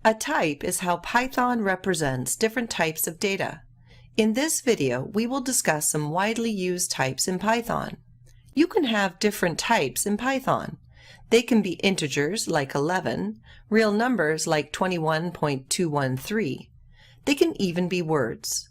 A type is how Python represents different types of data. In this video, we will discuss some widely used types in Python. You can have different types in Python. They can be integers like 11, real numbers like 21.213. They can even be words.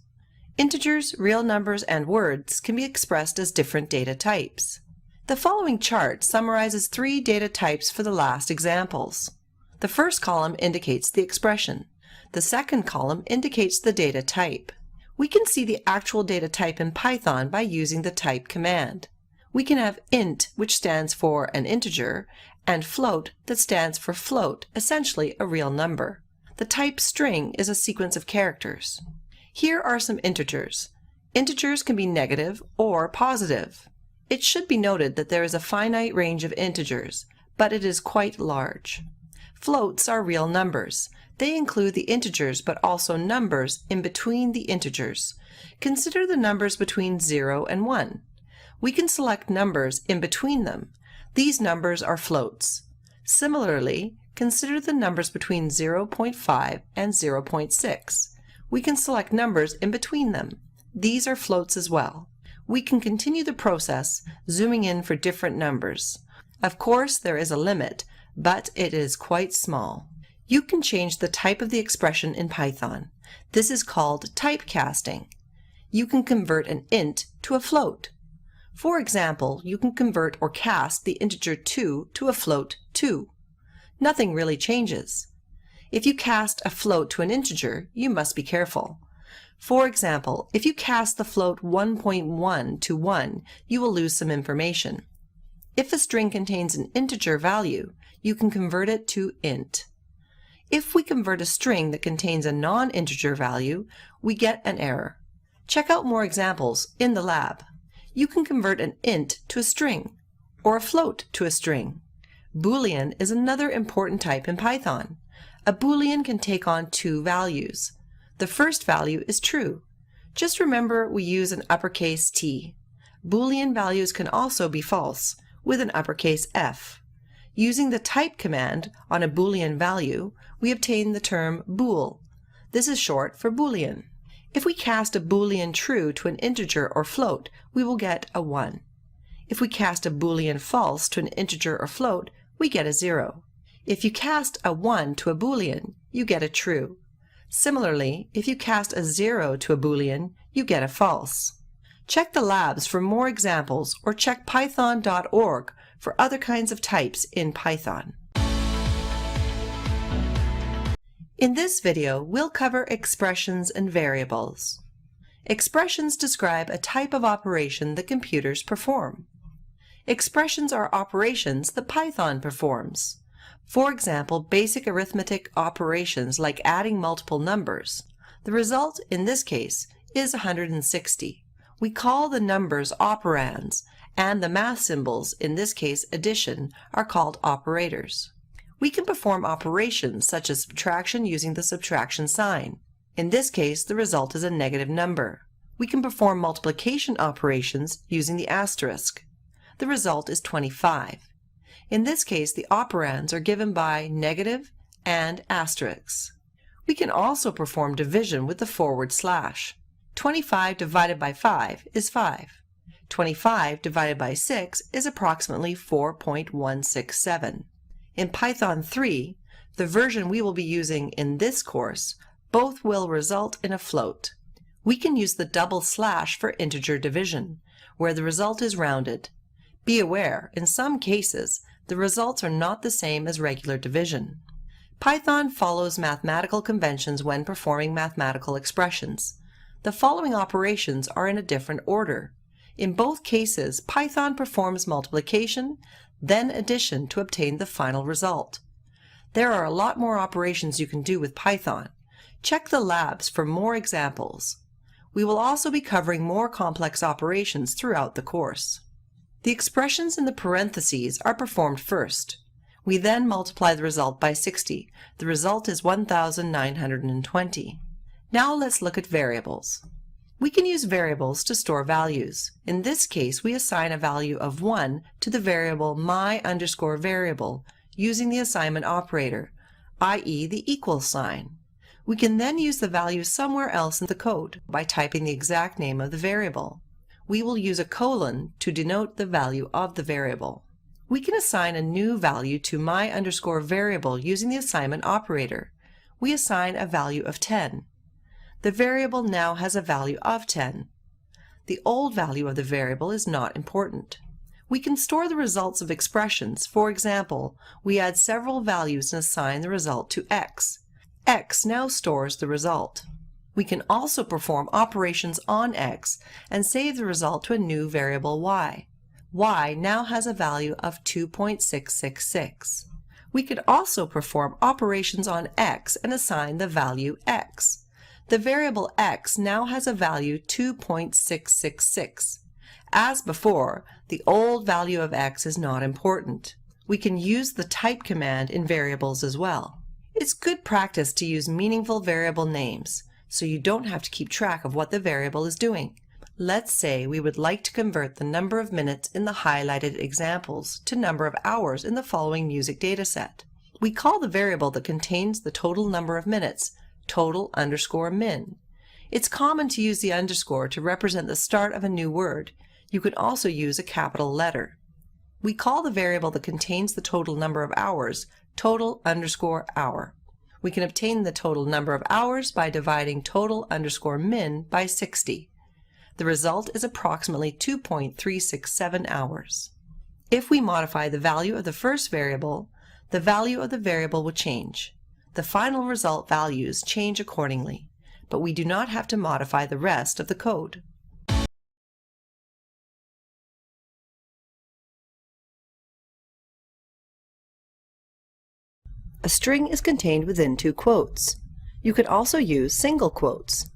Integers, real numbers, and words can be expressed as different data types. The following chart summarizes 3 data types for the last examples. The first column indicates the expression. The second column indicates the data type. We can see the actual data type in Python by using the type command. We can have int, which stands for an integer, and float, that stands for float, essentially a real number. The type string is a sequence of characters. Here are some integers. Integers can be negative or positive. It should be noted that there is a finite range of integers, but it is quite large. Floats are real numbers. They include the integers but also numbers in between the integers. Consider the numbers between 0 and 1. We can select numbers in between them. These numbers are floats. Similarly, consider the numbers between 0.5 and 0.6. We can select numbers in between them. These are floats as well. We can continue the process, zooming in for different numbers. Of course, there is a limit, but it is quite small. You can change the type of the expression in Python. This is called typecasting. You can convert an int to a float. For example, you can convert or cast the integer 2 to a float 2. Nothing really changes. If you cast a float to an integer, you must be careful. For example, if you cast the float 1.1 to 1, you will lose some information. If a string contains an integer value, you can convert it to int. If we convert a string that contains a non-integer value, we get an error. Check out more examples in the lab. You can convert an int to a string, or a float to a string. Boolean is another important type in Python. A Boolean can take on 2 values. The first value is true. Just remember we use an uppercase T. Boolean values can also be false, with an uppercase F. Using the type command on a Boolean value, we obtain the term bool. This is short for Boolean. If we cast a Boolean true to an integer or float, we will get a 1. If we cast a Boolean false to an integer or float, we get a 0. If you cast a 1 to a Boolean, you get a true. Similarly, if you cast a 0 to a Boolean, you get a false. Check the labs for more examples or check python.org for other kinds of types in Python. In this video, we'll cover expressions and variables. Expressions describe a type of operation that computers perform. Expressions are operations that Python performs. For example, basic arithmetic operations like adding multiple numbers. The result, in this case, is 160. We call the numbers operands, and the math symbols, in this case addition, are called operators. We can perform operations such as subtraction using the subtraction sign. In this case, the result is a negative number. We can perform multiplication operations using the asterisk. The result is 25. In this case, the operands are given by negative and asterisks. We can also perform division with the forward slash. 25 divided by 5 is 5. 25 divided by 6 is approximately 4.167. In Python 3, the version we will be using in this course, both will result in a float. We can use the double slash for integer division, where the result is rounded. Be aware, in some cases, the results are not the same as regular division. Python follows mathematical conventions when performing mathematical expressions. The following operations are in a different order. In both cases, Python performs multiplication, then addition to obtain the final result. There are a lot more operations you can do with Python. Check the labs for more examples. We will also be covering more complex operations throughout the course. The expressions in the parentheses are performed first. We then multiply the result by 60. The result is 1,920. Now let's look at variables. We can use variables to store values. In this case, we assign a value of 1 to the variable my_variable using the assignment operator. i.e. the equal sign. We can then use the value somewhere else in the code by typing the exact name of the variable. We will use a colon to denote the value of the variable. We can assign a new value to my_variable using the assignment operator. We assign a value of 10. The variable now has a value of 10. The old value of the variable is not important. We can store the results of expressions. For example, we add several values and assign the result to x. X now stores the result. We can also perform operations on x and save the result to a new variable y. Y now has a value of 2.666. We could also perform operations on x and assign the value x. The variable x now has a value 2.666. As before, the old value of x is not important. We can use the type command in variables as well. It's good practice to use meaningful variable names, so you don't have to keep track of what the variable is doing. Let's say we would like to convert the number of minutes in the highlighted examples to number of hours in the following music dataset. We call the variable that contains the total number of minutes total_min. It's common to use the underscore to represent the start of a new word. You can also use a capital letter. We call the variable that contains the total number of hours total_hour. We can obtain the total number of hours by dividing total_min by 60. The result is approximately 2.367 hours. If we modify the value of the first variable, the value of the variable will change. The final result values change accordingly, but we do not have to modify the rest of the code. A string is contained within two quotes. You can also use single quotes.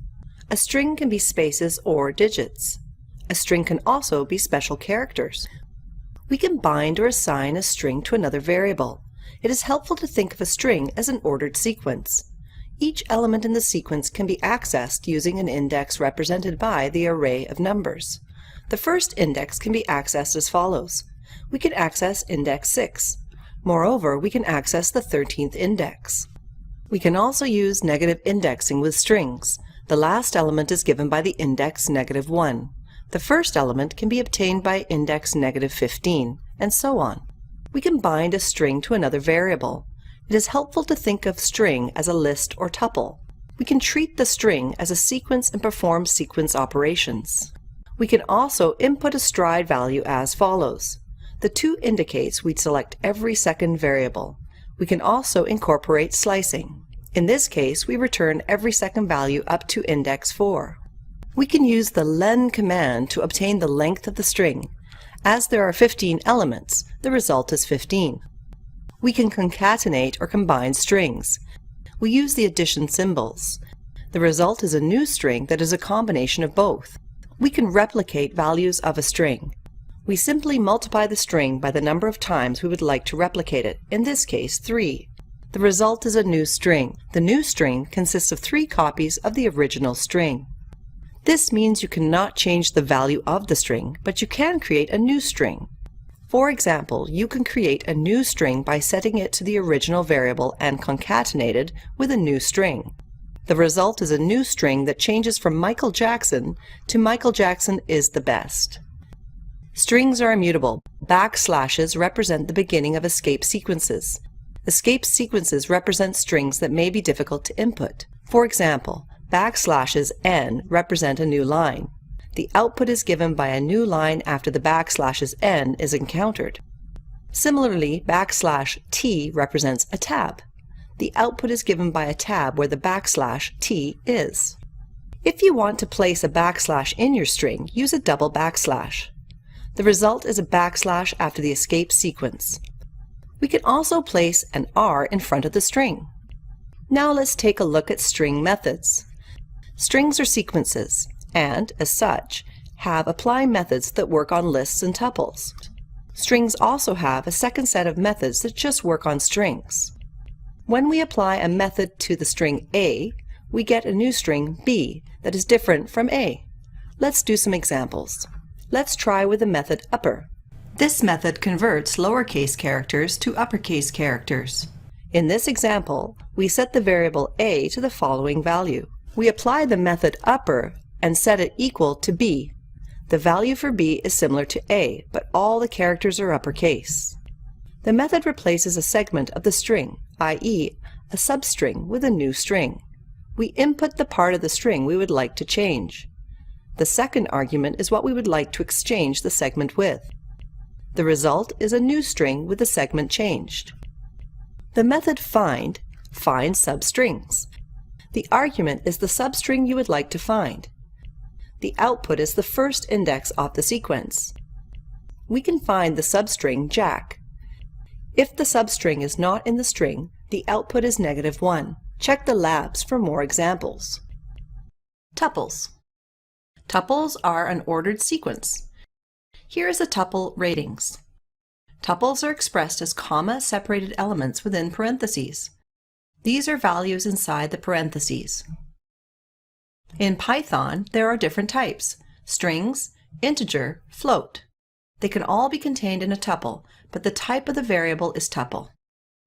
A string can be spaces or digits. A string can also be special characters. We can bind or assign a string to another variable. It is helpful to think of a string as an ordered sequence. Each element in the sequence can be accessed using an index represented by the array of numbers. The first index can be accessed as follows. We can access index 6. Moreover, we can access the 13th index. We can also use negative indexing with strings. The last element is given by the index -1. The first element can be obtained by index -15, and so on. We can bind a string to another variable. It is helpful to think of string as a list or tuple. We can treat the string as a sequence and perform sequence operations. We can also input a stride value as follows. The 2 indicates we'd select every second variable. We can also incorporate slicing. In this case, we return every second value up to index 4. We can use the len command to obtain the length of the string. As there are 15 elements, the result is 15. We can concatenate or combine strings. We use the addition symbols. The result is a new string that is a combination of both. We can replicate values of a string. We simply multiply the string by the number of times we would like to replicate it, in this case 3. The result is a new string. The new string consists of 3 copies of the original string. This means you cannot change the value of the string, but you can create a new string. For example, you can create a new string by setting it to the original variable and concatenate it with a new string. The result is a new string that changes from Michael Jackson to Michael Jackson is the best. Strings are immutable. Backslashes represent the beginning of escape sequences. Escape sequences represent strings that may be difficult to input. For example, \n represent a new line. The output is given by a new line after the \n is encountered. Similarly, \t represents a tab. The output is given by a tab where the \t is. If you want to place a backslash in your string, use a double backslash. The result is a backslash after the escape sequence. We can also place an R in front of the string. Now let's take a look at string methods. Strings are sequences, and, as such, have apply methods that work on lists and tuples. Strings also have a second set of methods that just work on strings. When we apply a method to the string A, we get a new string B that is different from A. Let's do some examples. Let's try with the method upper. This method converts lowercase characters to uppercase characters. In this example, we set the variable a to the following value. We apply the method upper and set it equal to b. The value for b is similar to a, but all the characters are uppercase. The method replaces a segment of the string, i.e., a substring, with a new string. We input the part of the string we would like to change. The second argument is what we would like to exchange the segment with. The result is a new string with the segment changed. The method find finds substrings. The argument is the substring you would like to find. The output is the first index of the sequence. We can find the substring Jack. If the substring is not in the string, the output is -1. Check the labs for more examples. Tuples. Tuples are an ordered sequence. Here is a tuple ratings. Tuples are expressed as comma-separated elements within parentheses. These are values inside the parentheses. In Python, there are different types: strings, integer, float. They can all be contained in a tuple, but the type of the variable is tuple.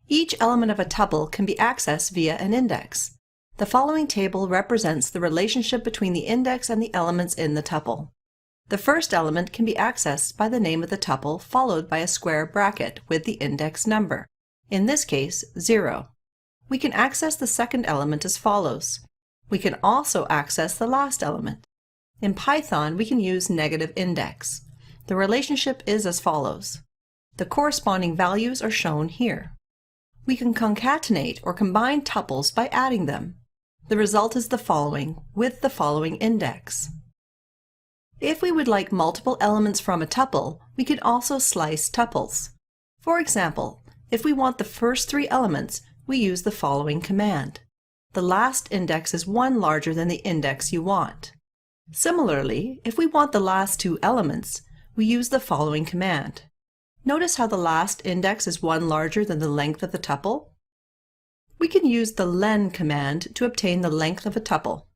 Each element of a tuple can be accessed via an index. The following table represents the relationship between the index and the elements in the tuple. The first element can be accessed by the name of the tuple followed by a square bracket with the index number, in this case 0. We can access the second element as follows. We can also access the last element. In Python, we can use negative index. The relationship is as follows. The corresponding values are shown here. We can concatenate or combine tuples by adding them. The result is the following, with the following index. If we would like multiple elements from a tuple, we can also slice tuples. For example, if we want the first 3 elements, we use the following command. The last index is 1 larger than the index you want. Similarly, if we want the last 2 elements, we use the following command. Notice how the last index is 1 larger than the length of the tuple? We can use the len command to obtain the length of a tuple.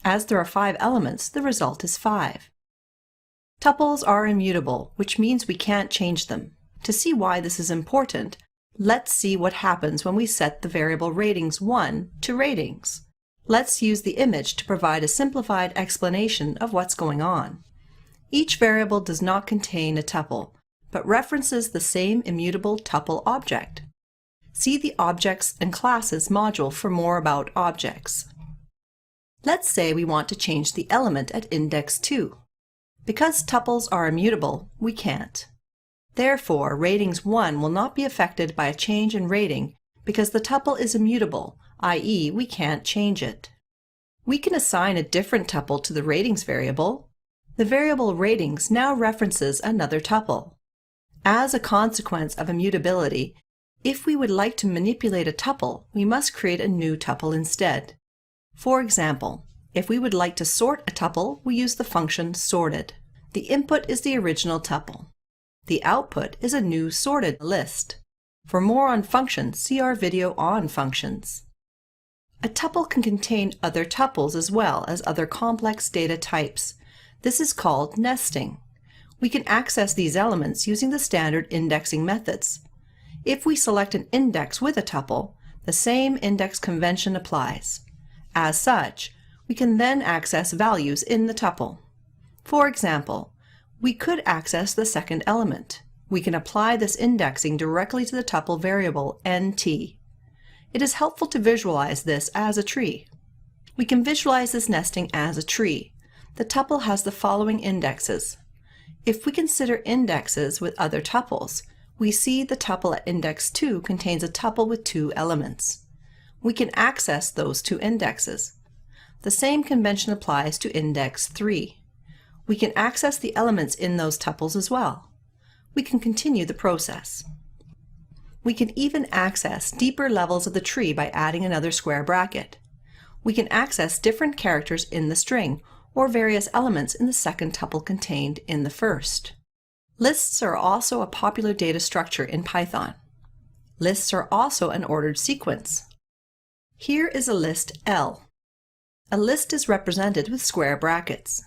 As there are 5 elements, the result is 5. Tuples are immutable, which means we can't change them. To see why this is important, let's see what happens when we set the variable ratings1 to ratings. Let's use the image to provide a simplified explanation of what's going on. Each variable does not contain a tuple, but references the same immutable tuple object. See the Objects and Classes module for more about objects. Let's say we want to change the element at index 2. Because tuples are immutable, we can't. Therefore, ratings1 will not be affected by a change in rating because the tuple is immutable, i.e., we can't change it. We can assign a different tuple to the ratings variable. The variable ratings now references another tuple. As a consequence of immutability, if we would like to manipulate a tuple, we must create a new tuple instead. For example, if we would like to sort a tuple, we use the function sorted. The input is the original tuple. The output is a new sorted list. For more on functions, see our video on functions. A tuple can contain other tuples as well as other complex data types. This is called nesting. We can access these elements using the standard indexing methods. If we select an index with a tuple, the same index convention applies. As such, we can then access values in the tuple. For example, we could access the second element. We can apply this indexing directly to the tuple variable nt. It is helpful to visualize this as a tree. We can visualize this nesting as a tree. The tuple has the following indexes. If we consider indexes with other tuples, we see the tuple at index 2 contains a tuple with 2 elements. We can access those 2 indexes. The same convention applies to index 3. We can access the elements in those tuples as well. We can continue the process. We can even access deeper levels of the tree by adding another square bracket. We can access different characters in the string or various elements in the second tuple contained in the first. Lists are also a popular data structure in Python. Lists are also an ordered sequence. Here is a list L. A list is represented with square brackets.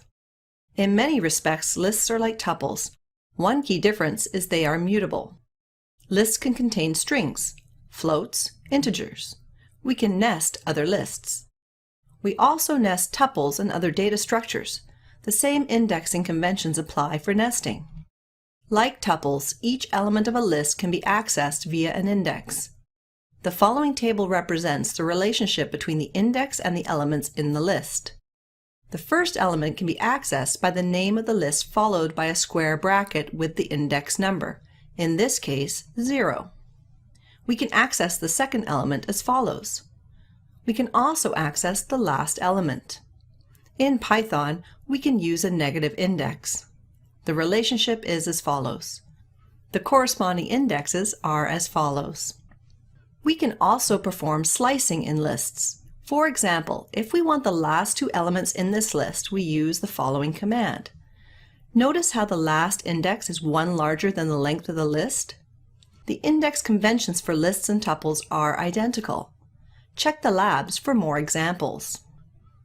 In many respects, lists are like tuples. One key difference is they are mutable. Lists can contain strings, floats, integers. We can nest other lists. We also nest tuples and other data structures. The same indexing conventions apply for nesting. Like tuples, each element of a list can be accessed via an index. The following table represents the relationship between the index and the elements in the list. The first element can be accessed by the name of the list followed by a square bracket with the index number, in this case 0. We can access the second element as follows. We can also access the last element. In Python, we can use a negative index. The relationship is as follows. The corresponding indexes are as follows. We can also perform slicing in lists. For example, if we want the last two elements in this list, we use the following command. Notice how the last index is one larger than the length of the list? The index conventions for lists and tuples are identical. Check the labs for more examples.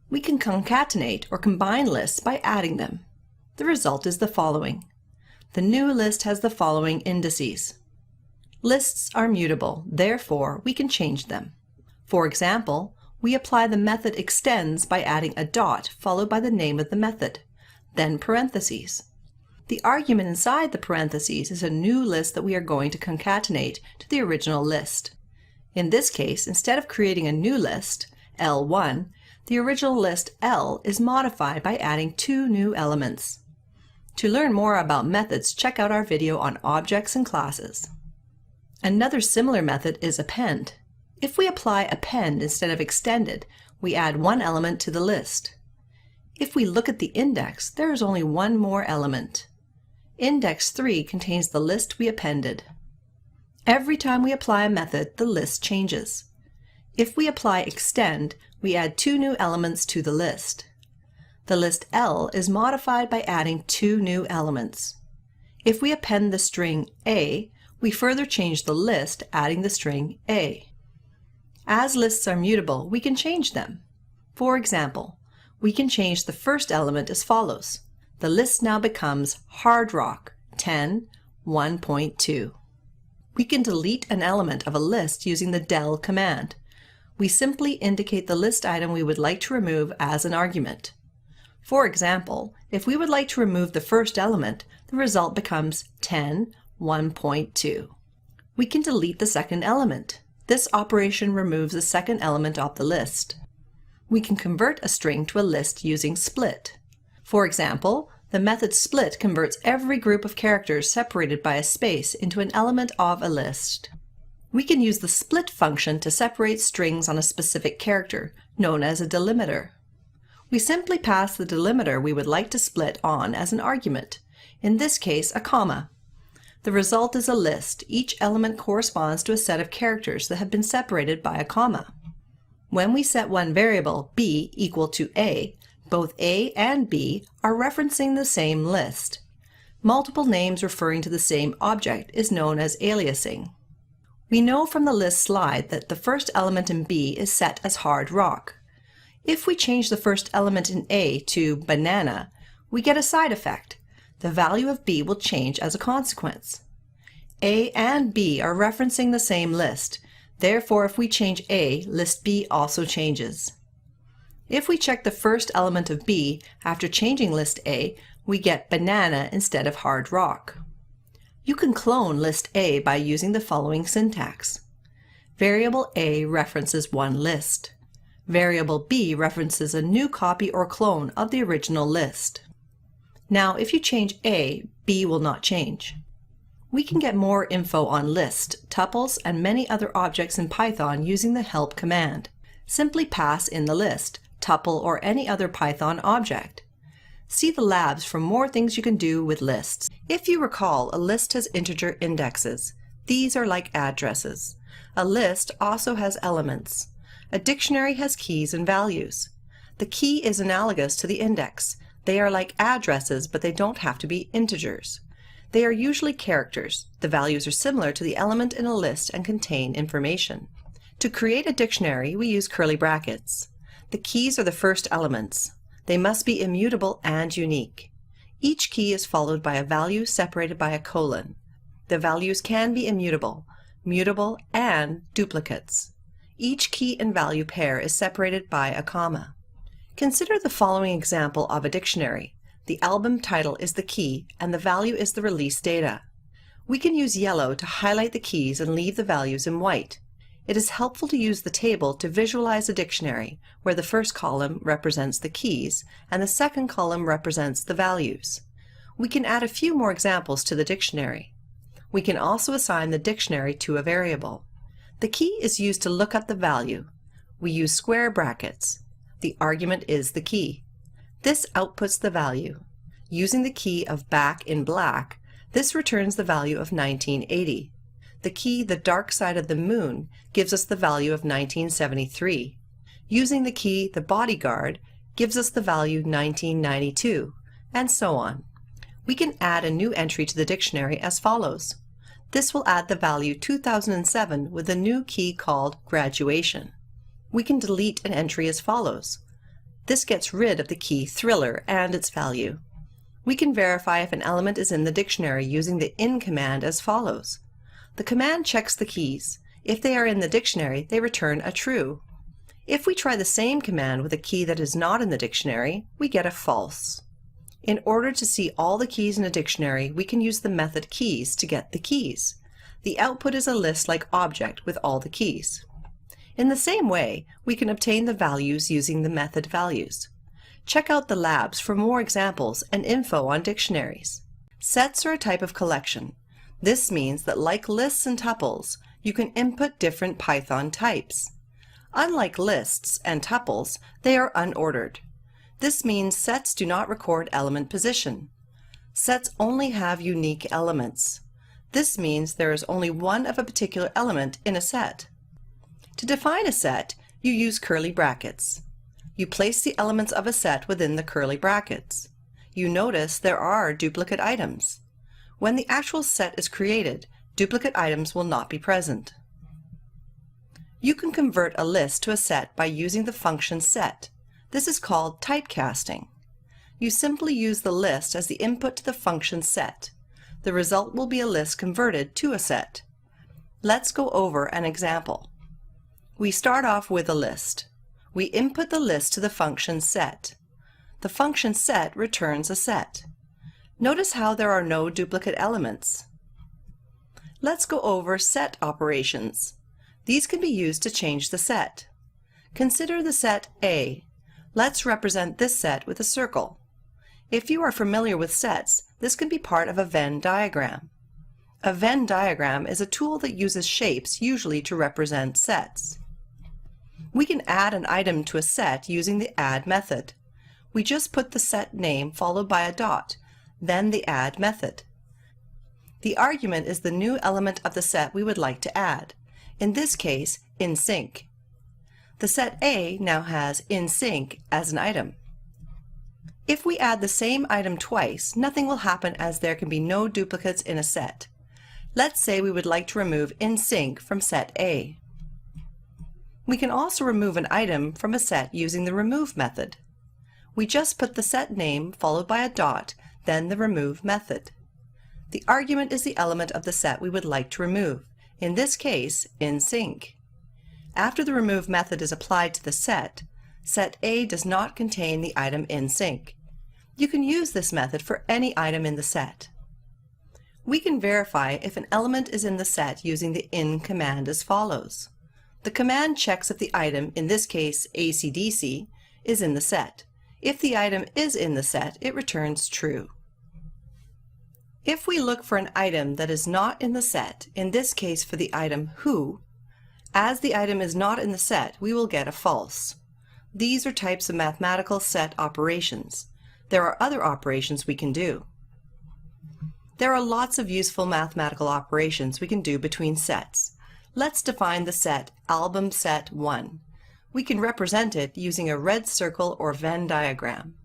We can concatenate or combine lists by adding them. The result is the following. The new list has the following indices. Lists are mutable, therefore we can change them. For example, we apply the method extends by adding a dot followed by the name of the method, then parentheses. The argument inside the parentheses is a new list that we are going to concatenate to the original list. In this case, instead of creating a new list, L1, the original list L is modified by adding two new elements. To learn more about methods, check out our video on objects and classes. Another similar method is append. If we apply append instead of extended, we add one element to the list. If we look at the index, there is only one more element. Index 3 contains the list we appended. Every time we apply a method, the list changes. If we apply extend, we add two new elements to the list. The list L is modified by adding two new elements. If we append the string A, we further change the list, adding the string A. As lists are mutable, we can change them. For example, we can change the first element as follows. The list now becomes Hard Rock 10, 1.2. We can delete an element of a list using the del command. We simply indicate the list item we would like to remove as an argument. For example, if we would like to remove the first element, the result becomes 10, 1.2. We can delete the second element. This operation removes the second element off the list. We can convert a string to a list using split. For example, the method split converts every group of characters separated by a space into an element of a list. We can use the split function to separate strings on a specific character, known as a delimiter. We simply pass the delimiter we would like to split on as an argument, in this case a comma. The result is a list. Each element corresponds to a set of characters that have been separated by a comma. When we set one variable, b, equal to a, both a and b are referencing the same list. Multiple names referring to the same object is known as aliasing. We know from the list slide that the first element in b is set as Hard Rock. If we change the first element in A to banana, we get a side effect. The value of B will change as a consequence. A and B are referencing the same list. Therefore, if we change A, list B also changes. If we check the first element of B after changing list A, we get banana instead of Hard Rock. You can clone list A by using the following syntax. Variable A references one list. Variable B references a new copy or clone of the original list. Now, if you change A, B will not change. We can get more info on list, tuples, and many other objects in Python using the help command. Simply pass in the list, tuple, or any other Python object. See the labs for more things you can do with lists. If you recall, a list has integer indexes. These are like addresses. A list also has elements. A dictionary has keys and values. The key is analogous to the index. They are like addresses, but they don't have to be integers. They are usually characters. The values are similar to the element in a list and contain information. To create a dictionary, we use curly brackets. The keys are the first elements. They must be immutable and unique. Each key is followed by a value separated by a colon. The values can be immutable, mutable, and duplicates. Each key and value pair is separated by a comma. Consider the following example of a dictionary. The album title is the key and the value is the release data. We can use yellow to highlight the keys and leave the values in white. It is helpful to use the table to visualize a dictionary, where the first column represents the keys and the second column represents the values. We can add a few more examples to the dictionary. We can also assign the dictionary to a variable. The key is used to look up the value. We use square brackets. The argument is the key. This outputs the value. Using the key of back in black, this returns the value of 1980. The key the dark side of the moon gives us the value of 1973. Using the key the bodyguard gives us the value 1992, and so on. We can add a new entry to the dictionary as follows. This will add the value 2007 with a new key called graduation. We can delete an entry as follows. This gets rid of the key thriller and its value. We can verify if an element is in the dictionary using the in command as follows. The command checks the keys. If they are in the dictionary, they return a true. If we try the same command with a key that is not in the dictionary, we get a false. In order to see all the keys in a dictionary, we can use the method keys to get the keys. The output is a list-like object with all the keys. In the same way, we can obtain the values using the method values. Check out the labs for more examples and info on dictionaries. Sets are a type of collection. This means that like lists and tuples, you can input different Python types. Unlike lists and tuples, they are unordered. This means sets do not record element position. Sets only have unique elements. This means there is only one of a particular element in a set. To define a set, you use curly brackets. You place the elements of a set within the curly brackets. You notice there are duplicate items. When the actual set is created, duplicate items will not be present. You can convert a list to a set by using the function set. This is called typecasting. You simply use the list as the input to the function set. The result will be a list converted to a set. Let's go over an example. We start off with a list. We input the list to the function set. The function set returns a set. Notice how there are no duplicate elements. Let's go over set operations. These can be used to change the set. Consider the set A. Let's represent this set with a circle. If you are familiar with sets, this can be part of a Venn diagram. A Venn diagram is a tool that uses shapes usually to represent sets. We can add an item to a set using the add method. We just put the set name followed by a dot, then the add method. The argument is the new element of the set we would like to add, in this case, in sync. The set A now has in sync as an item. If we add the same item twice, nothing will happen as there can be no duplicates in a set. Let's say we would like to remove in sync from set A. We can also remove an item from a set using the remove method. We just put the set name followed by a dot, then the remove method. The argument is the element of the set we would like to remove, in this case, in sync. After the remove method is applied to the set, set A does not contain the item in sync. You can use this method for any item in the set. We can verify if an element is in the set using the in command as follows. The command checks if the item, in this case AC/DC, is in the set. If the item is in the set, it returns true. If we look for an item that is not in the set, in this case for the item who, as the item is not in the set, we will get a false. These are types of mathematical set operations. There are other operations we can do. There are lots of useful mathematical operations we can do between sets. Let's define the set album set 1. We can represent it using a red circle or Venn diagram.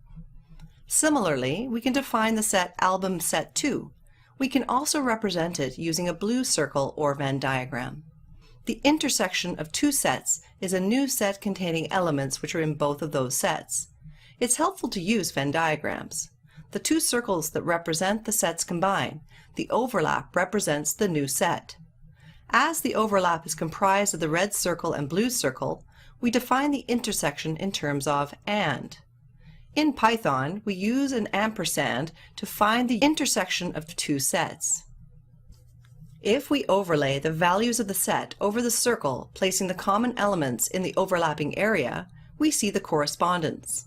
Similarly, we can define the set album set 2. We can also represent it using a blue circle or Venn diagram. The intersection of two sets is a new set containing elements which are in both of those sets. It's helpful to use Venn diagrams. The two circles that represent the sets combine. The overlap represents the new set. As the overlap is comprised of the red circle and blue circle, we define the intersection in terms of AND. In Python, we use an ampersand to find the intersection of two sets. If we overlay the values of the set over the circle, placing the common elements in the overlapping area, we see the correspondence.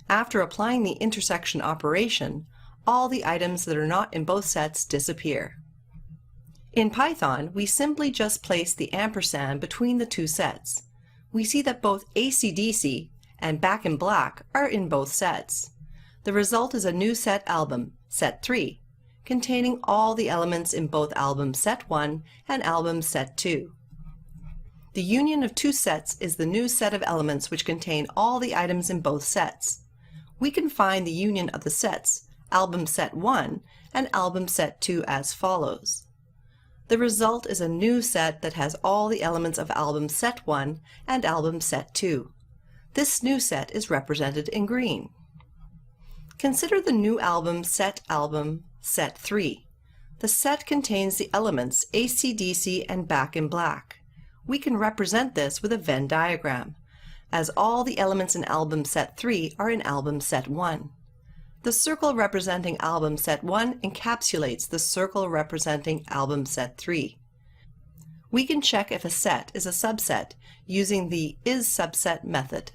After applying the intersection operation, all the items that are not in both sets disappear. In Python, we simply just place the ampersand between the two sets. We see that both AC/DC and Back in Black are in both sets. The result is a new set album, set 3, containing all the elements in both album set 1 and album set 2. The union of two sets is the new set of elements which contain all the items in both sets. We can find the union of the sets, album set 1 and album set 2 as follows. The result is a new set that has all the elements of album set 1 and album set 2. This new set is represented in green. Consider the new album set 3. The set contains the elements AC/DC and Back in Black. We can represent this with a Venn diagram, as all the elements in album set 3 are in album set 1. The circle representing album set 1 encapsulates the circle representing album set 3. We can check if a set is a subset using the isSubset method.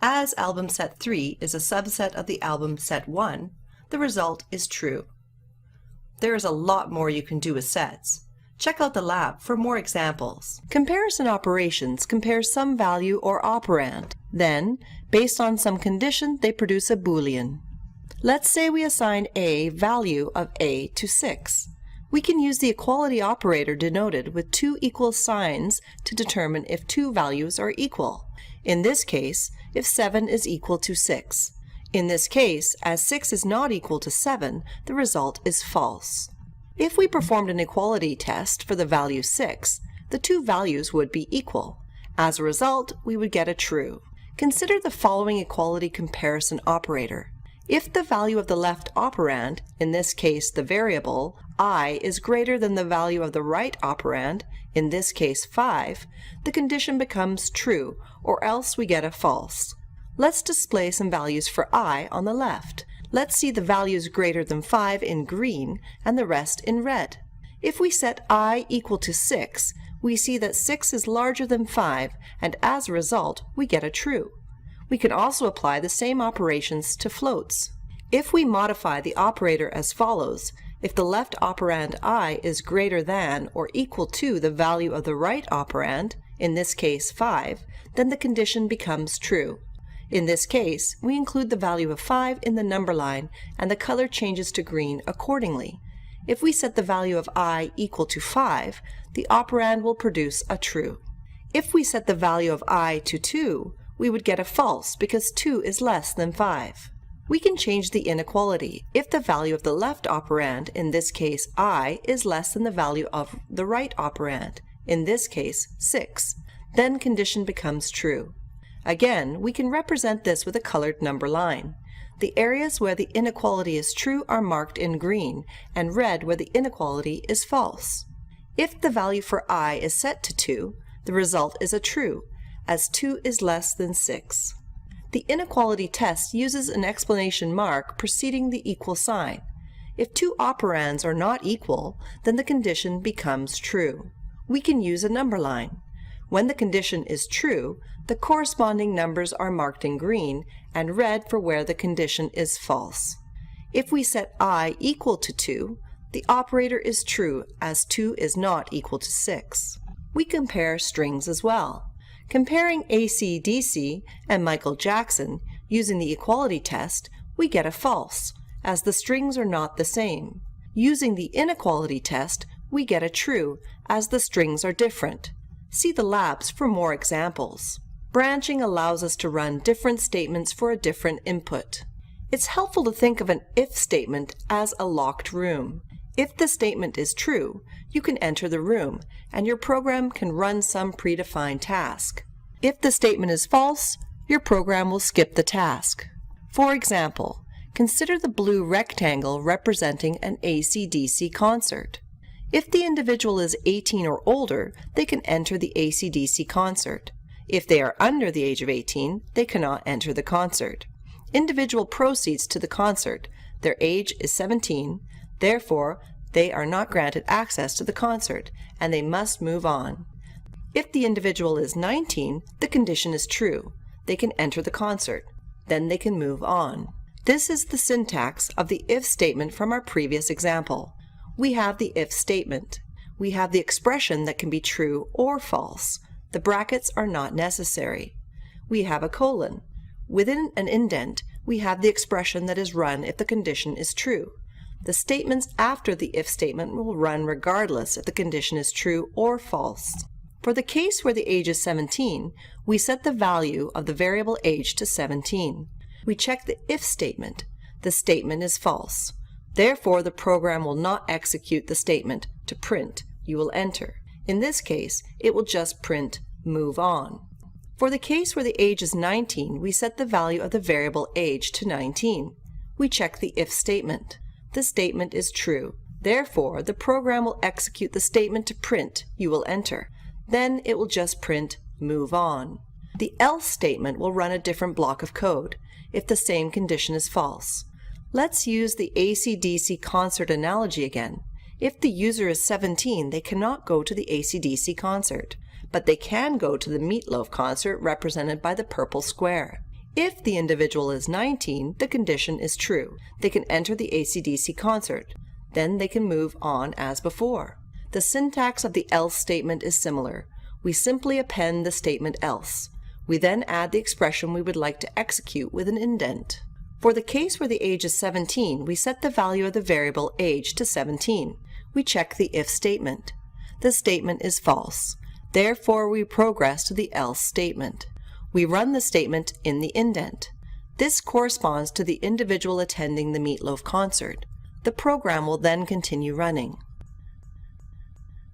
As album set 3 is a subset of the album set 1, the result is true. There is a lot more you can do with sets. Check out the lab for more examples. Comparison operations compare some value or operand. Then, based on some condition, they produce a Boolean. Let's say we assign a value of a to 6. We can use the equality operator denoted with two equal signs to determine if two values are equal. In this case, if 7 is equal to 6. In this case, as 6 is not equal to 7, the result is false. If we performed an equality test for the value 6, the two values would be equal. As a result, we would get a true. Consider the following equality comparison operator. If the value of the left operand, in this case the variable, I, is greater than the value of the right operand, in this case 5, the condition becomes true, or else we get a false. Let's display some values for I on the left. Let's see the values greater than 5 in green and the rest in red. If we set I equal to 6, we see that 6 is larger than 5, and as a result, we get a true. We can also apply the same operations to floats. If we modify the operator as follows, if the left operand I is greater than or equal to the value of the right operand, in this case 5, then the condition becomes true. In this case, we include the value of 5 in the number line, and the color changes to green accordingly. If we set the value of I equal to 5, the operand will produce a true. If we set the value of I to 2, we would get a false because 2 is less than 5. We can change the inequality. If the value of the left operand, in this case I, is less than the value of the right operand, in this case 6, then condition becomes true. Again, we can represent this with a colored number line. The areas where the inequality is true are marked in green, and red where the inequality is false. If the value for I is set to 2, the result is a true, as 2 is less than 6. The inequality test uses an exclamation mark preceding the equal sign. If two operands are not equal, then the condition becomes true. We can use a number line. When the condition is true, the corresponding numbers are marked in green and red for where the condition is false. If we set I equal to 2, the operator is true as 2 is not equal to 6. We compare strings as well. Comparing AC/DC and Michael Jackson using the equality test, we get a false, as the strings are not the same. Using the inequality test, we get a true, as the strings are different. See the labs for more examples. Branching allows us to run different statements for a different input. It's helpful to think of an if statement as a locked room. If the statement is true, you can enter the room, and your program can run some predefined task. If the statement is false, your program will skip the task. For example, consider the blue rectangle representing an AC/DC concert. If the individual is 18 or older, they can enter the AC/DC concert. If they are under the age of 18, they cannot enter the concert. Individual proceeds to the concert. Their age is 17, therefore they are not granted access to the concert, and they must move on. If the individual is 19, the condition is true. They can enter the concert. Then they can move on. This is the syntax of the if statement from our previous example. We have the if statement. We have the expression that can be true or false. The brackets are not necessary. We have a colon. Within an indent, we have the expression that is run if the condition is true. The statements after the if statement will run regardless if the condition is true or false. For the case where the age is 17, we set the value of the variable age to 17. We check the if statement. The statement is false. Therefore, the program will not execute the statement to print "you will enter." In this case, it will just print "move on." For the case where the age is 19, we set the value of the variable age to 19. We check the if statement. The statement is true. Therefore, the program will execute the statement to print "you will enter." Then it will just print "move on." The else statement will run a different block of code if the same condition is false. Let's use the AC/DC concert analogy again. If the user is 17, they cannot go to the AC/DC concert, but they can go to the meatloaf concert represented by the purple square. If the individual is 19, the condition is true. They can enter the AC/DC concert. Then they can move on as before. The syntax of the else statement is similar. We simply append the statement else. We then add the expression we would like to execute with an indent. For the case where the age is 17, we set the value of the variable age to 17. We check the if statement. The statement is false. Therefore, we progress to the else statement. We run the statement in the indent. This corresponds to the individual attending the meatloaf concert. The program will then continue running.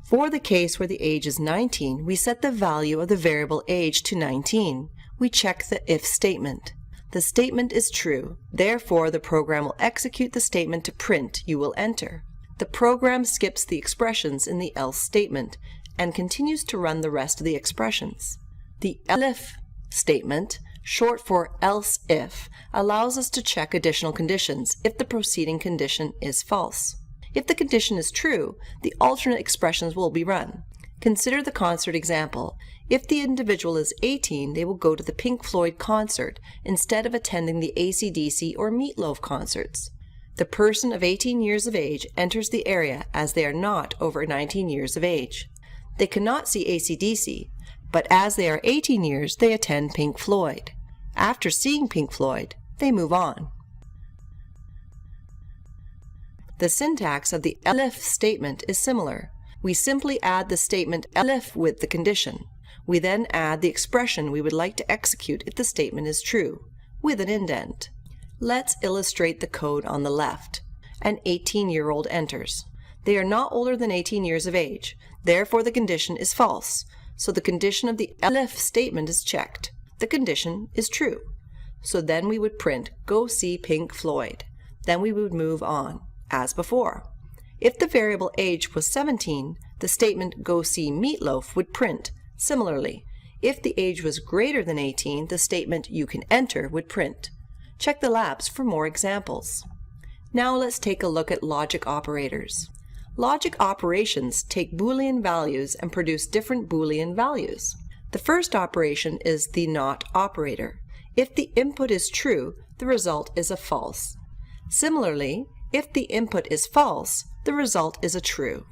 For the case where the age is 19, we set the value of the variable age to 19. We check the if statement. The statement is true. Therefore, the program will execute the statement to print "you will enter." The program skips the expressions in the else statement and continues to run the rest of the expressions. The elif statement, short for else if, allows us to check additional conditions if the preceding condition is false. If the condition is true, the alternate expressions will be run. Consider the concert example. If the individual is 18, they will go to the Pink Floyd concert instead of attending the AC/DC or Meatloaf concerts. The person of 18 years of age enters the area as they are not over 19 years of age. They cannot see AC/DC, but as they are 18 years, they attend Pink Floyd. After seeing Pink Floyd, they move on. The syntax of the elif statement is similar. We simply add the statement elif with the condition. We then add the expression we would like to execute if the statement is true, with an indent. Let's illustrate the code on the left. An 18-year-old enters. They are not older than 18 years of age. Therefore, the condition is false. So the condition of the elif statement is checked. The condition is true. So then we would print "go see Pink Floyd." Then we would move on, as before. If the variable age was 17, the statement "go see Meatloaf" would print. Similarly, if the age was greater than 18, the statement "you can enter" would print. Check the labs for more examples. Now let's take a look at logic operators. Logic operations take Boolean values and produce different Boolean values. The first operation is the not operator. If the input is true, the result is a false. Similarly, if the input is false, the result is a true.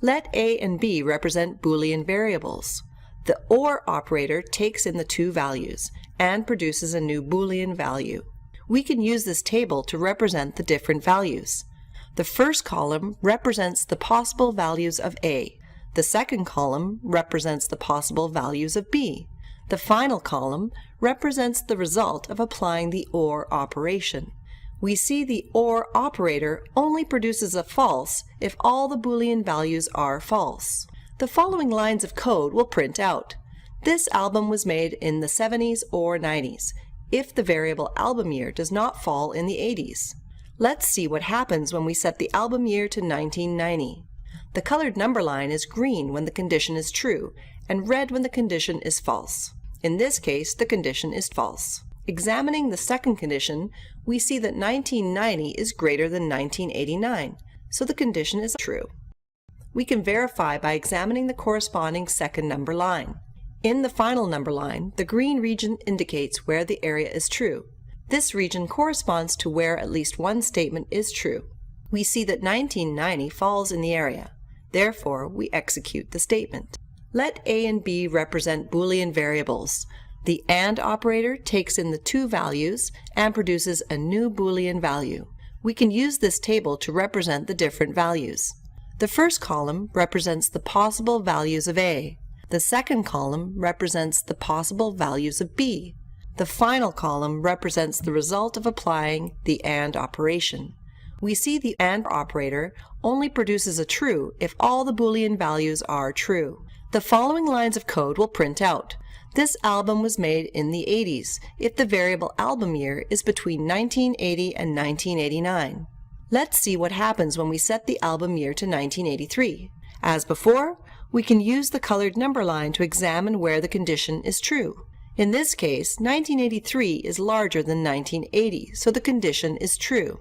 Let A and B represent Boolean variables. The OR operator takes in the two values and produces a new Boolean value. We can use this table to represent the different values. The first column represents the possible values of A. The second column represents the possible values of B. The final column represents the result of applying the OR operation. We see the OR operator only produces a false if all the Boolean values are false. The following lines of code will print out. This album was made in the 70s or 90s, if the variable album year does not fall in the 80s. Let's see what happens when we set the album year to 1990. The colored number line is green when the condition is true and red when the condition is false. In this case, the condition is false. Examining the second condition, we see that 1990 is greater than 1989, so the condition is true. We can verify by examining the corresponding second number line. In the final number line, the green region indicates where the area is true. This region corresponds to where at least one statement is true. We see that 1990 falls in the area. Therefore, we execute the statement. Let A and B represent Boolean variables. The AND operator takes in the two values and produces a new Boolean value. We can use this table to represent the different values. The first column represents the possible values of A. The second column represents the possible values of B. The final column represents the result of applying the AND operation. We see the AND operator only produces a true if all the Boolean values are true. The following lines of code will print out. This album was made in the 80s if the variable album year is between 1980 and 1989. Let's see what happens when we set the album year to 1983. As before, we can use the colored number line to examine where the condition is true. In this case, 1983 is larger than 1980, so the condition is true.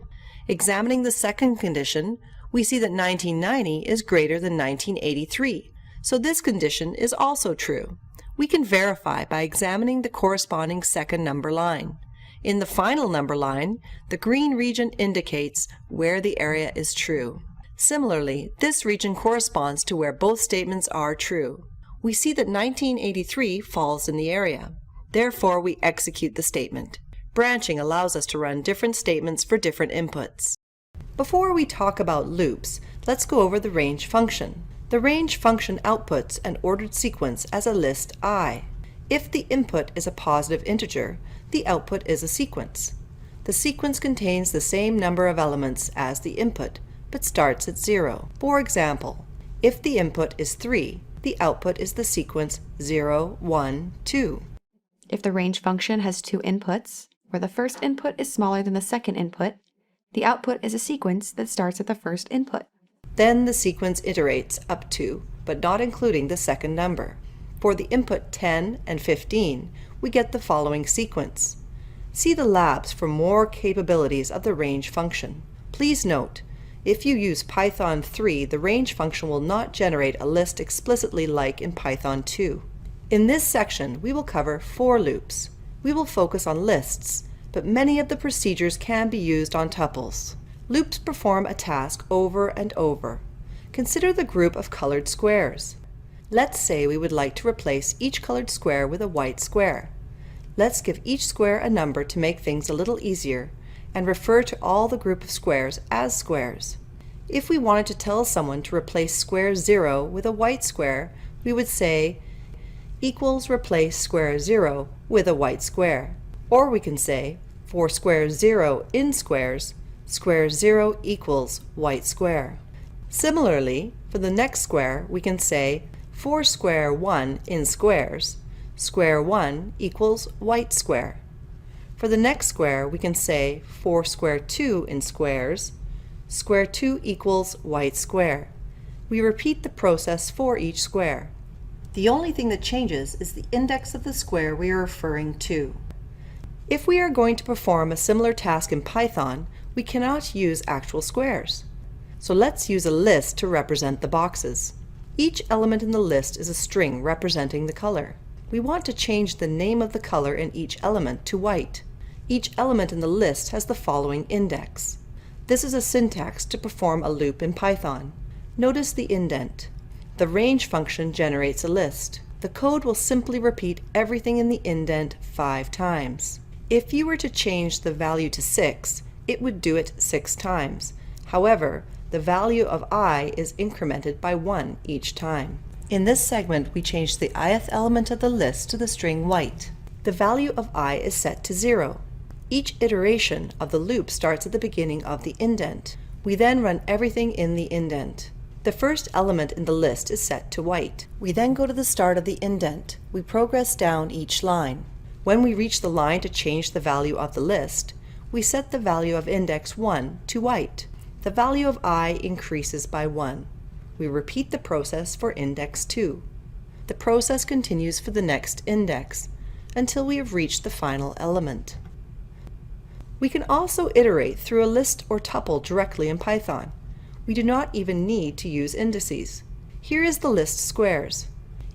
Examining the second condition, we see that 1990 is greater than 1983, so this condition is also true. We can verify by examining the corresponding second number line. In the final number line, the green region indicates where the area is true. Similarly, this region corresponds to where both statements are true. We see that 1983 falls in the area. Therefore, we execute the statement. Branching allows us to run different statements for different inputs. Before we talk about loops, let's go over the range function. The range function outputs an ordered sequence as a list I. If the input is a positive integer, the output is a sequence. The sequence contains the same number of elements as the input, but starts at 0. For example, if the input is 3, the output is the sequence 0, 1, 2. If the range function has two inputs, where the first input is smaller than the second input, the output is a sequence that starts at the first input. Then the sequence iterates up to, but not including the second number. For the input 10 and 15, we get the following sequence. See the labs for more capabilities of the range function. Please note, if you use Python 3, the range function will not generate a list explicitly like in Python 2. In this section, we will cover for loops. We will focus on lists, but many of the procedures can be used on tuples. Loops perform a task over and over. Consider the group of colored squares. Let's say we would like to replace each colored square with a white square. Let's give each square a number to make things a little easier and refer to all the group of squares as squares. If we wanted to tell someone to replace square 0 with a white square, we would say equals replace square 0 with a white square. Or we can say for square 0 in squares, square 0 equals white square. Similarly, for the next square, we can say for square 1 in squares, square 1 equals white square. For the next square, we can say for square 2 in squares, square 2 equals white square. We repeat the process for each square. The only thing that changes is the index of the square we are referring to. If we are going to perform a similar task in Python, we cannot use actual squares. So let's use a list to represent the boxes. Each element in the list is a string representing the color. We want to change the name of the color in each element to white. Each element in the list has the following index. This is a syntax to perform a loop in Python. Notice the indent. The range function generates a list. The code will simply repeat everything in the indent 5 times. If you were to change the value to 6, it would do it 6 times. However, the value of I is incremented by 1 each time. In this segment, we change the ith element of the list to the string white. The value of I is set to 0. Each iteration of the loop starts at the beginning of the indent. We then run everything in the indent. The first element in the list is set to white. We then go to the start of the indent. We progress down each line. When we reach the line to change the value of the list, We set the value of index 1 to white. The value of I increases by 1. We repeat the process for index 2. The process continues for the next index until we have reached the final element. We can also iterate through a list or tuple directly in Python. We do not even need to use indices. Here is the list squares.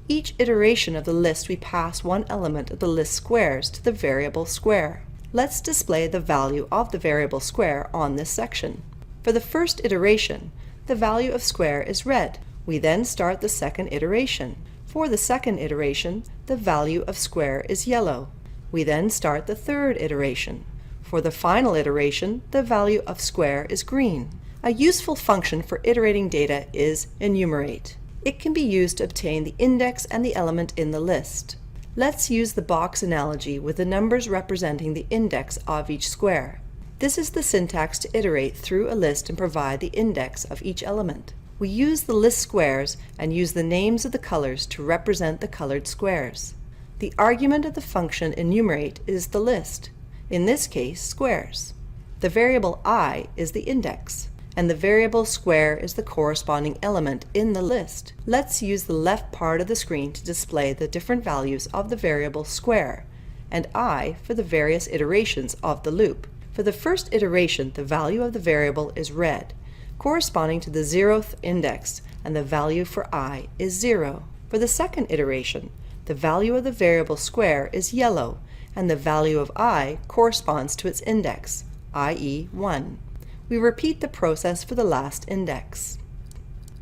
Each iteration of the list we pass one element of the list squares to the variable square. Let's display the value of the variable square on this section. For the first iteration, the value of square is red. We then start the second iteration. For the second iteration, the value of square is yellow. We then start the third iteration. For the final iteration, the value of square is green. A useful function for iterating data is enumerate. It can be used to obtain the index and the element in the list. Let's use the box analogy with the numbers representing the index of each square. This is the syntax to iterate through a list and provide the index of each element. We use the list squares and use the names of the colors to represent the colored squares. The argument of the function enumerate is the list, in this case squares. The variable I is the index, and the variable square is the corresponding element in the list. Let's use the left part of the screen to display the different values of the variable square, and I for the various iterations of the loop. For the first iteration, the value of the variable is red, corresponding to the 0th index, and the value for I is 0. For the second iteration, the value of the variable square is yellow, and the value of I corresponds to its index, i.e. 1. We repeat the process for the last index.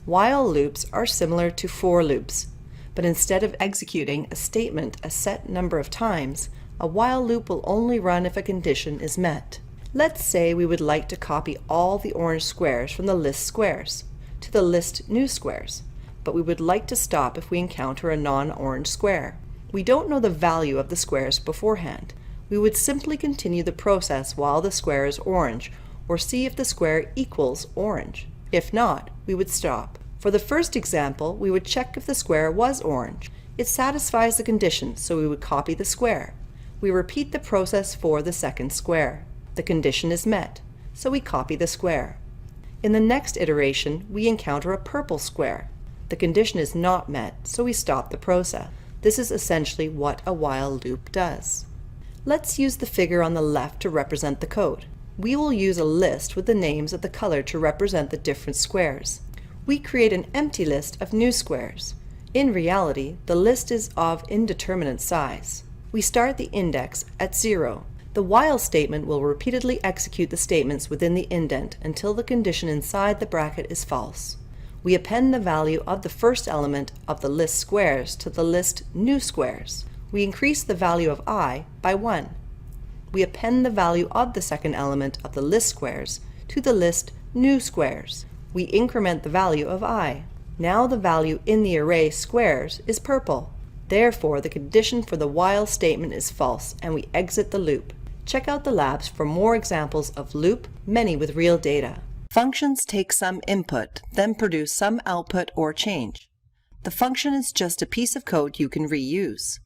While loops are similar to for loops, but instead of executing a statement a set number of times, a while loop will only run if a condition is met. Let's say we would like to copy all the orange squares from the list squares to the list new squares, but we would like to stop if we encounter a non-orange square. We don't know the value of the squares beforehand. We would simply continue the process while the square is orange, or see if the square equals orange. If not, we would stop. For the first example, we would check if the square was orange. It satisfies the condition, so we would copy the square. We repeat the process for the second square. The condition is met, so we copy the square. In the next iteration, we encounter a purple square. The condition is not met, so we stop the process. This is essentially what a while loop does. Let's use the figure on the left to represent the code. We will use a list with the names of the color to represent the different squares. We create an empty list of new squares. In reality, the list is of indeterminate size. We start the index at 0. The while statement will repeatedly execute the statements within the indent until the condition inside the bracket is false. We append the value of the first element of the list squares to the list new squares. We increase the value of I by 1. We append the value of the second element of the list squares to the list new squares. We increment the value of I. Now the value in the array squares is purple. Therefore, the condition for the while statement is false, and we exit the loop. Check out the labs for more examples of loop, many with real data. Functions take some input, then produce some output or change. The function is just a piece of code you can reuse.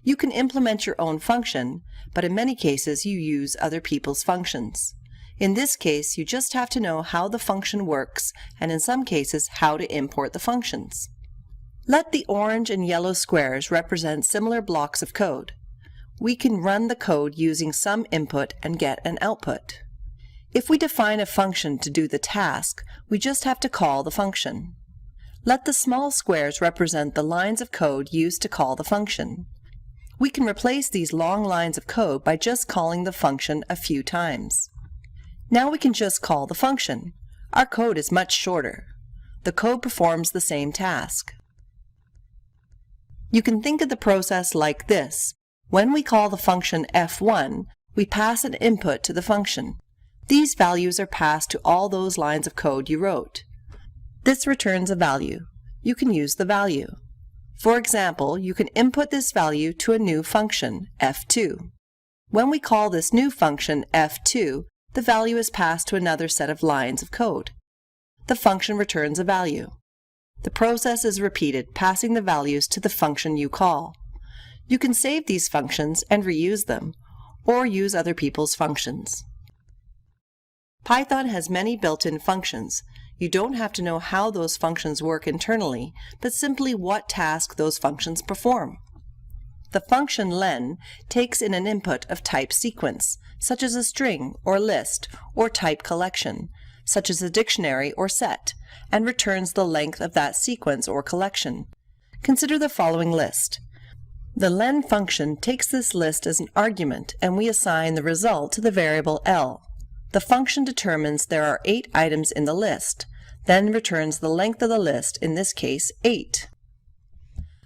You can implement your own function, but in many cases you use other people's functions. In this case, you just have to know how the function works, and in some cases, how to import the functions. Let the orange and yellow squares represent similar blocks of code. We can run the code using some input and get an output. If we define a function to do the task, we just have to call the function. Let the small squares represent the lines of code used to call the function. We can replace these long lines of code by just calling the function a few times. Now we can just call the function. Our code is much shorter. The code performs the same task. You can think of the process like this. When we call the function f1, we pass an input to the function. These values are passed to all those lines of code you wrote. This returns a value. You can use the value. For example, you can input this value to a new function, f2. When we call this new function f2, the value is passed to another set of lines of code. The function returns a value. The process is repeated, passing the values to the function you call. You can save these functions and reuse them, or use other people's functions. Python has many built-in functions. You don't have to know how those functions work internally, but simply what task those functions perform. The function len takes in an input of type sequence, such as a string or list, or type collection, such as a dictionary or set, and returns the length of that sequence or collection. Consider the following list. The len function takes this list as an argument, and we assign the result to the variable L. The function determines there are 8 items in the list, then returns the length of the list, in this case 8.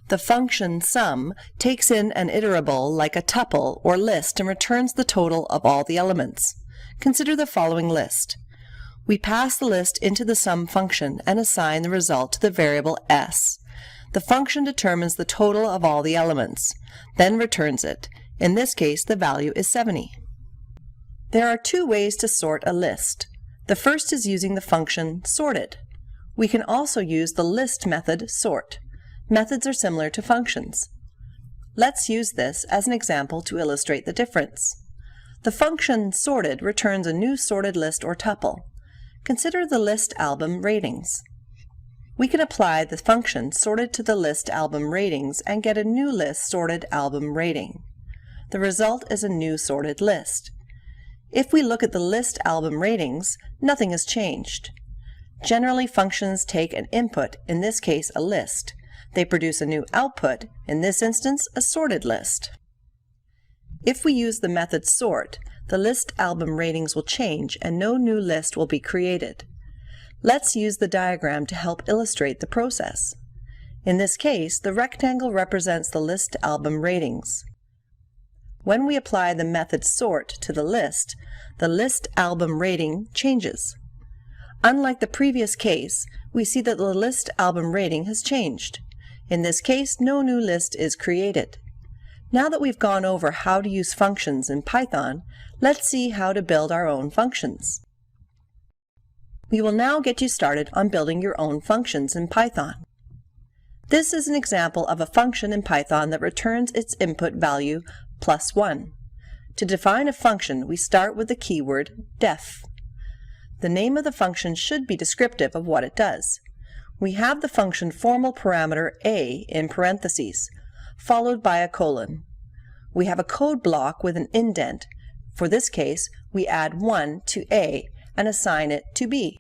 The function sum takes in an iterable like a tuple or list and returns the total of all the elements. Consider the following list. We pass the list into the sum function and assign the result to the variable s. The function determines the total of all the elements, then returns it. In this case, the value is 70. There are 2 ways to sort a list. The first is using the function sorted. We can also use the list method sort. Methods are similar to functions. Let's use this as an example to illustrate the difference. The function sorted returns a new sorted list or tuple. Consider the list album ratings. We can apply the function sorted to the list album ratings and get a new list sorted album rating. The result is a new sorted list. If we look at the list album ratings, nothing has changed. Generally, functions take an input, in this case a list. They produce a new output, in this instance a sorted list. If we use the method sort, the list album ratings will change and no new list will be created. Let's use the diagram to help illustrate the process. In this case, the rectangle represents the list album ratings. When we apply the method sort to the list album rating changes. Unlike the previous case, we see that the list album rating has changed. In this case, no new list is created. Now that we've gone over how to use functions in Python, let's see how to build our own functions. We will now get you started on building your own functions in Python. This is an example of a function in Python that returns its input value +1. To define a function, we start with the keyword def. The name of the function should be descriptive of what it does. We have the function formal parameter a in parentheses, followed by a colon. We have a code block with an indent. For this case, we add 1 to a and assign it to b.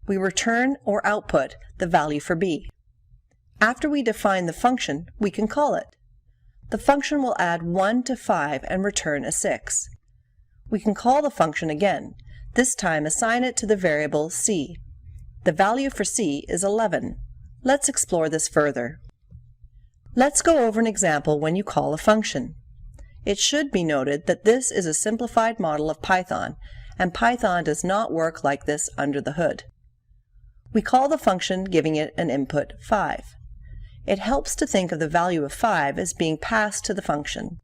We return or output the value for b. After we define the function, we can call it. The function will add 1 to 5 and return a 6. We can call the function again, this time assign it to the variable c. The value for c is 11. Let's explore this further. Let's go over an example when you call a function. It should be noted that this is a simplified model of Python, and Python does not work like this under the hood. We call the function giving it an input 5. It helps to think of the value of 5 as being passed to the function.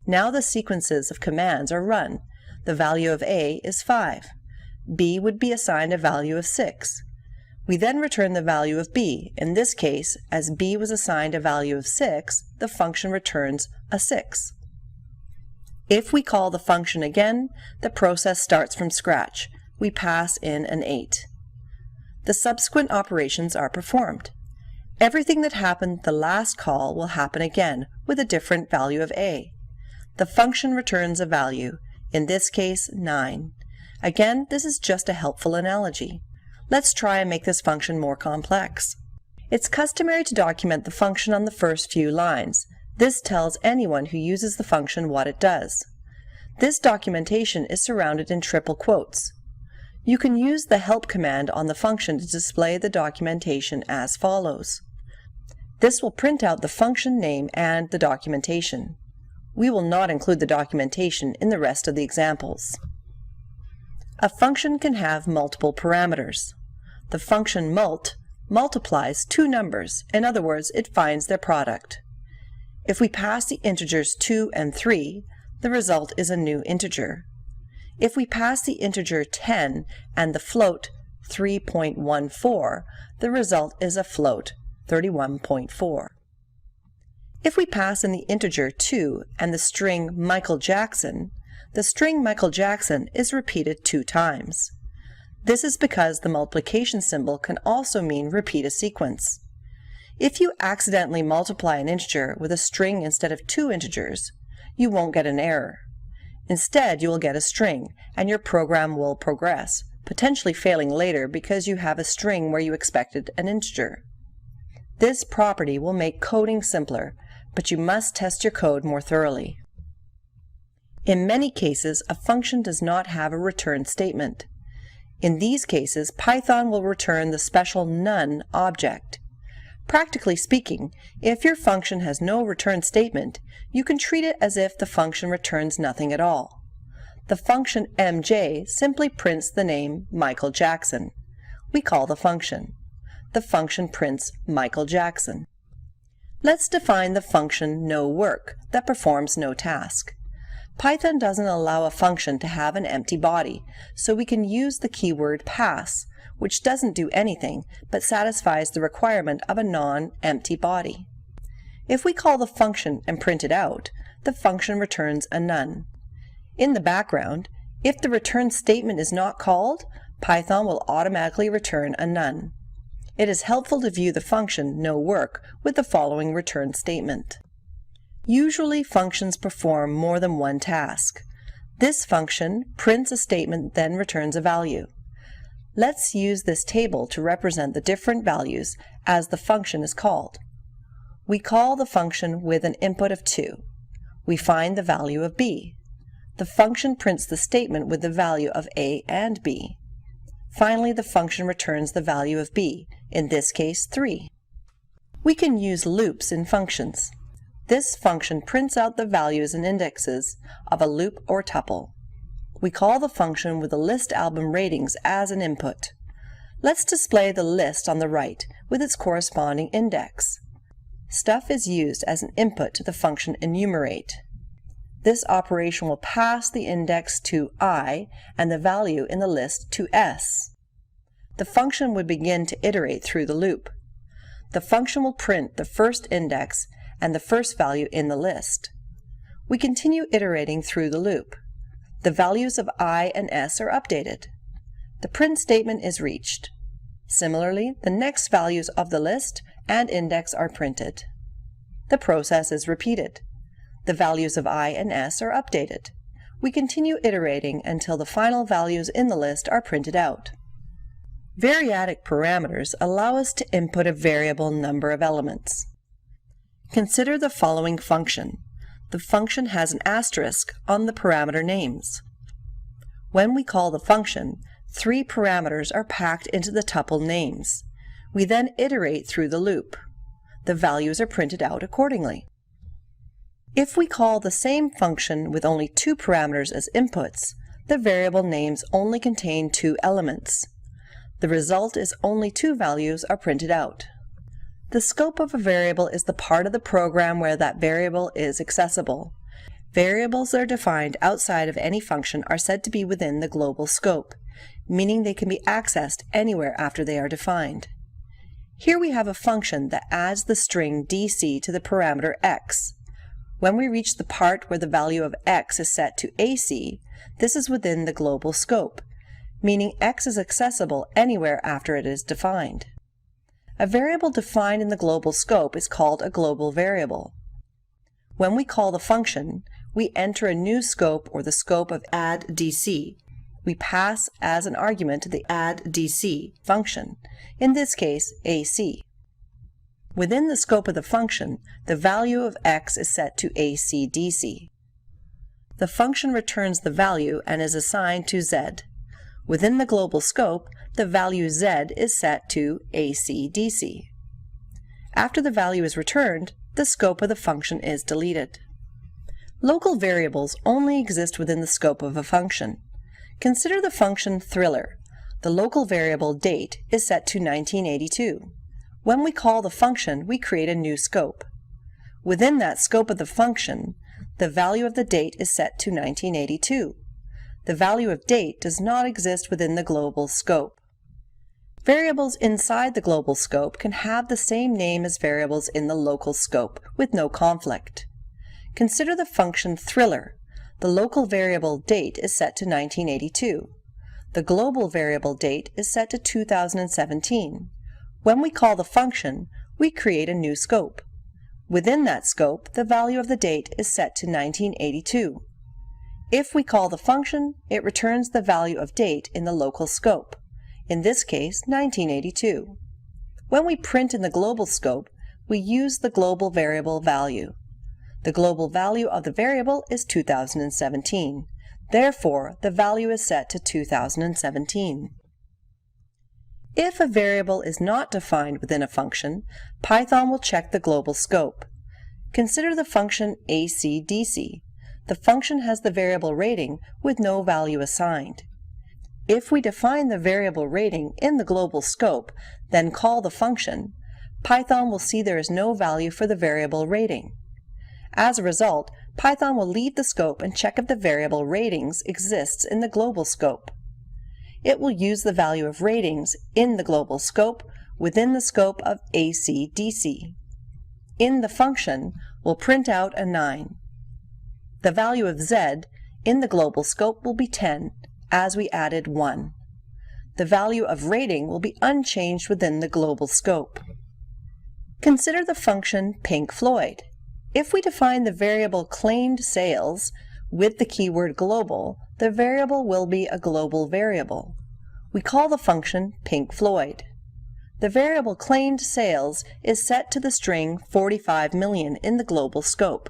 Now the sequences of commands are run. The value of a is 5. B would be assigned a value of 6. We then return the value of b. In this case, as b was assigned a value of 6, the function returns a 6. If we call the function again, the process starts from scratch. We pass in an 8. The subsequent operations are performed. Everything that happened the last call will happen again with a different value of a. The function returns a value, in this case 9. Again, this is just a helpful analogy. Let's try and make this function more complex. It's customary to document the function on the first few lines. This tells anyone who uses the function what it does. This documentation is surrounded in triple quotes. You can use the help command on the function to display the documentation as follows. This will print out the function name and the documentation. We will not include the documentation in the rest of the examples. A function can have multiple parameters. The function mult multiplies 2 numbers. In other words, it finds their product. If we pass the integers 2 and 3, the result is a new integer. If we pass the integer 10 and the float 3.14, the result is a float 31.4. If we pass in the integer 2 and the string Michael Jackson, the string Michael Jackson is repeated 2 times. This is because the multiplication symbol can also mean repeat a sequence. If you accidentally multiply an integer with a string instead of two integers, you won't get an error. Instead, you will get a string, and your program will progress, potentially failing later because you have a string where you expected an integer. This property will make coding simpler, but you must test your code more thoroughly. In many cases, a function does not have a return statement. In these cases, Python will return the special none object. Practically speaking, if your function has no return statement, you can treat it as if the function returns nothing at all. The function mj simply prints the name Michael Jackson. We call the function. The function prints Michael Jackson. Let's define the function noWork that performs no task. Python doesn't allow a function to have an empty body, so we can use the keyword pass, which doesn't do anything but satisfies the requirement of a non-empty body. If we call the function and print it out, the function returns a none. In the background, if the return statement is not called, Python will automatically return a none. It is helpful to view the function noWork with the following return statement. Usually functions perform more than one task. This function prints a statement, then returns a value. Let's use this table to represent the different values as the function is called. We call the function with an input of 2. We find the value of b. The function prints the statement with the value of a and b. Finally, the function returns the value of b, in this case 3. We can use loops in functions. This function prints out the values and indexes of a loop or tuple. We call the function with the list album ratings as an input. Let's display the list on the right with its corresponding index. Stuff is used as an input to the function enumerate. This operation will pass the index to I and the value in the list to S. The function would begin to iterate through the loop. The function will print the first index and the first value in the list. We continue iterating through the loop. The values of I and S are updated. The print statement is reached. Similarly, the next values of the list and index are printed. The process is repeated. The values of I and S are updated. We continue iterating until the final values in the list are printed out. Variadic parameters allow us to input a variable number of elements. Consider the following function. The function has an asterisk on the parameter names. When we call the function, 3 parameters are packed into the tuple names. We then iterate through the loop. The values are printed out accordingly. If we call the same function with only 2 parameters as inputs, the variable names only contain 2 elements. The result is only 2 values are printed out. The scope of a variable is the part of the program where that variable is accessible. Variables that are defined outside of any function are said to be within the global scope, meaning they can be accessed anywhere after they are defined. Here we have a function that adds the string dc to the parameter x. When we reach the part where the value of x is set to ac, this is within the global scope, meaning x is accessible anywhere after it is defined. A variable defined in the global scope is called a global variable. When we call the function, we enter a new scope or the scope of addDC. We pass as an argument to the addDC function, in this case AC. Within the scope of the function, the value of x is set to ACDC. The function returns the value and is assigned to z. Within the global scope, the value z is set to ACDC. After the value is returned, the scope of the function is deleted. Local variables only exist within the scope of a function. Consider the function Thriller. The local variable date is set to 1982. When we call the function, we create a new scope. Within that scope of the function, the value of the date is set to 1982. The value of date does not exist within the global scope. Variables inside the global scope can have the same name as variables in the local scope with no conflict. Consider the function Thriller. The local variable date is set to 1982. The global variable date is set to 2017. When we call the function, we create a new scope. Within that scope, the value of the date is set to 1982. If we call the function, it returns the value of date in the local scope, in this case 1982. When we print in the global scope, we use the global variable value. The global value of the variable is 2017. Therefore, the value is set to 2017. If a variable is not defined within a function, Python will check the global scope. Consider the function ACDC. The function has the variable rating with no value assigned. If we define the variable rating in the global scope, then call the function, Python will see there is no value for the variable rating. As a result, Python will leave the scope and check if the variable ratings exists in the global scope. It will use the value of ratings in the global scope within the scope of ACDC. In the function, we'll print out a 9. The value of z in the global scope will be 10, as we added 1. The value of rating will be unchanged within the global scope. Consider the function Pink Floyd. If we define the variable claimed sales with the keyword global, the variable will be a global variable. We call the function Pink Floyd. The variable claimed sales is set to the string 45 million in the global scope.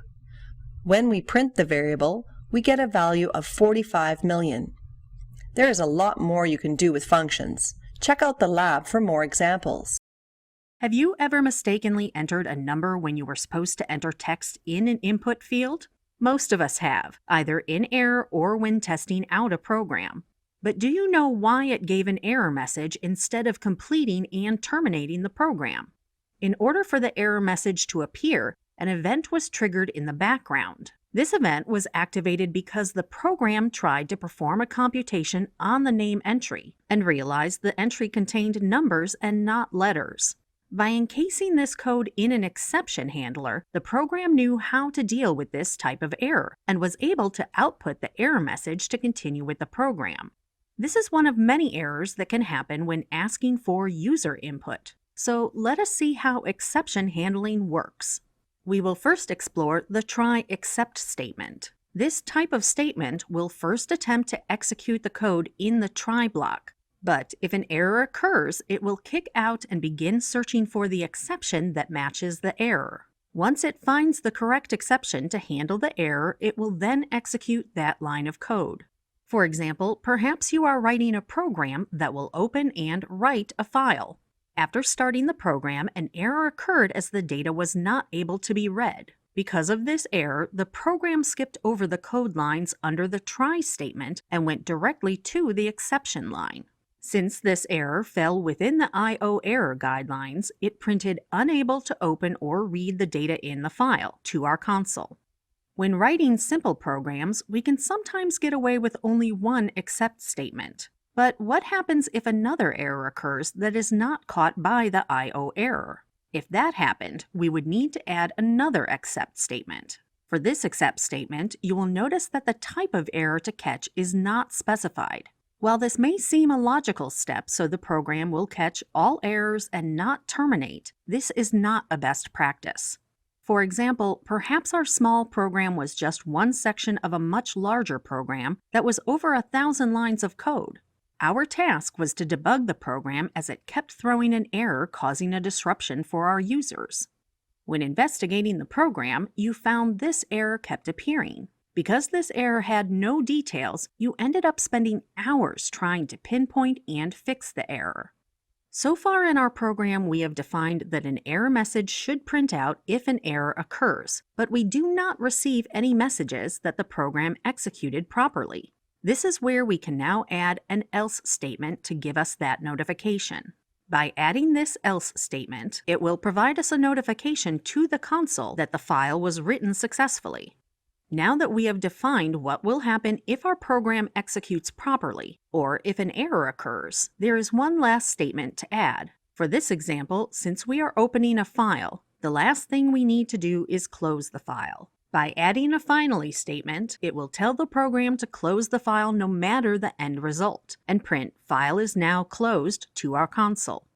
When we print the variable, we get a value of 45 million. There is a lot more you can do with functions. Check out the lab for more examples. Have you ever mistakenly entered a number when you were supposed to enter text in an input field? Most of us have, either in error or when testing out a program. But do you know why it gave an error message instead of completing and terminating the program? In order for the error message to appear, an event was triggered in the background. This event was activated because the program tried to perform a computation on the name entry and realized the entry contained numbers and not letters. By encasing this code in an exception handler, the program knew how to deal with this type of error and was able to output the error message to continue with the program. This is one of many errors that can happen when asking for user input. So let us see how exception handling works. We will first explore the try except statement. This type of statement will first attempt to execute the code in the try block. But if an error occurs, it will kick out and begin searching for the exception that matches the error. Once it finds the correct exception to handle the error, it will then execute that line of code. For example, perhaps you are writing a program that will open and write a file. After starting the program, an error occurred as the data was not able to be read. Because of this error, the program skipped over the code lines under the try statement and went directly to the exception line. Since this error fell within the I/O error guidelines, it printed unable to open or read the data in the file to our console. When writing simple programs, we can sometimes get away with only one except statement. But what happens if another error occurs that is not caught by the I/O error? If that happened, we would need to add another except statement. For this except statement, you will notice that the type of error to catch is not specified. While this may seem a logical step so the program will catch all errors and not terminate, this is not a best practice. For example, perhaps our small program was just one section of a much larger program that was over 1,000 lines of code. Our task was to debug the program as it kept throwing an error causing a disruption for our users. When investigating the program, you found this error kept appearing. Because this error had no details, you ended up spending hours trying to pinpoint and fix the error. So far in our program, we have defined that an error message should print out if an error occurs, but we do not receive any messages that the program executed properly. This is where we can now add an else statement to give us that notification. By adding this else statement, it will provide us a notification to the console that the file was written successfully. Now that we have defined what will happen if our program executes properly, or if an error occurs, there is one last statement to add. For this example, since we are opening a file, the last thing we need to do is close the file. By adding a finally statement, it will tell the program to close the file no matter the end result, and print "File is now closed" to our console.